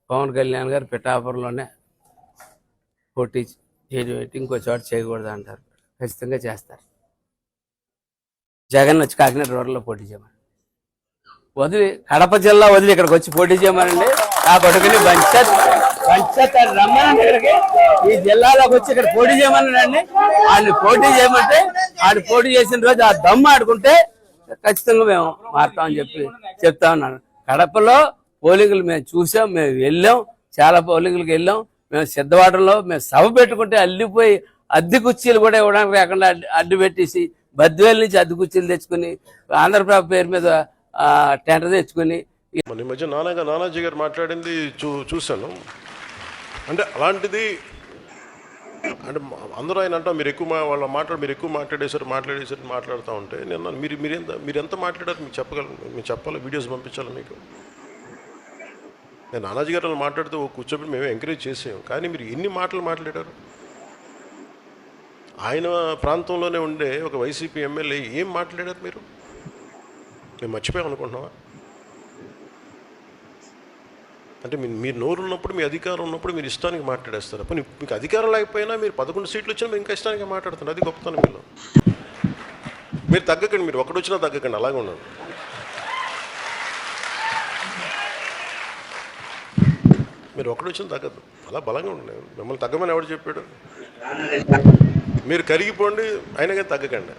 పవన్ కళ్యాణ్ గారు పిఠాపురంలోనే పోటీ చేయడం ఇంకో చోట చేయకూడదు అంటారు. ఖచ్చితంగా చేస్తారు. జగన్ వచ్చి కాకినాడ రూరల్లో పోటీ చేయమని వదిలి, కడప జిల్లా వదిలి ఇక్కడికి వచ్చి పోటీ చేయమనండి. ఆ కొడుకుని పంచాయతీ రమ్మనండి ఇక్కడికి, ఈ జిల్లాలోకి వచ్చి ఇక్కడ పోటీ చేయమన్నాడండి. ఆయన పోటీ చేయమంటే ఆడు పోటీ చేసిన రోజు ఆ దమ్ము ఆడుకుంటే ఖచ్చితంగా మేము మారుతామని చెప్తా ఉన్నాను. కడపలో పోలింగులు మేము చూసాం, మేము వెళ్ళాం, చాలా పోలింగులకు వెళ్ళాం. మేము సిద్ధవాటంలో మేము సభ పెట్టుకుంటే అల్లిపోయి అద్దె కుర్చీలు కూడా ఇవ్వడానికి లేకుండా అడ్డు పెట్టేసి బద్వేలు నుంచి అద్దె కుర్చీలు తెచ్చుకుని ఆంధ్రప్రభ పేరు మీద టెండర్ తెచ్చుకుని ఈ మధ్య నానాజీ గారు మాట్లాడింది చూశాను. అంటే అలాంటిది అంటే అందరూ ఆయన అంటాం మీరు ఎక్కువ మీరు ఎక్కువ మాట్లాడేశారు మాట్లాడుతూ ఉంటే నేను మీరు ఎంత మాట్లాడారు మీకు చెప్పాలి, వీడియోస్ పంపించాలి మీకు. నేను నానాజీ గారు మాట్లాడుతూ కూర్చోబెట్టి మేము ఎంకరేజ్ చేసాం, కానీ మీరు ఎన్ని మాటలు మాట్లాడారు? ఆయన ప్రాంతంలోనే ఉండే ఒక వైసీపీ ఎమ్మెల్యే ఏం మాట్లాడారు మీరు? మేము మర్చిపోయాం అనుకుంటున్నావా? అంటే మీరు నోరు ఉన్నప్పుడు, మీ అధికారం ఉన్నప్పుడు మీరు ఇష్టానికి మాట్లాడేస్తారు. అప్పుడు మీకు అధికారం లేకపోయినా మీరు 11 సీట్లు వచ్చినా మీరు ఇంకా ఇష్టానికి మాట్లాడుతున్నారు. అది గొప్పతనం మీలో. మీరు తగ్గకండి, మీరు ఒకటి వచ్చినా తగ్గకండి, అలాగే ఉండండి. మీరు ఒకటి వచ్చినా తగ్గదు, అలా బలంగా ఉండండి. మిమ్మల్ని తగ్గమని ఎవరు చెప్పాడు? మీరు కరిగిపోండి, అయినా కానీ తగ్గకండి.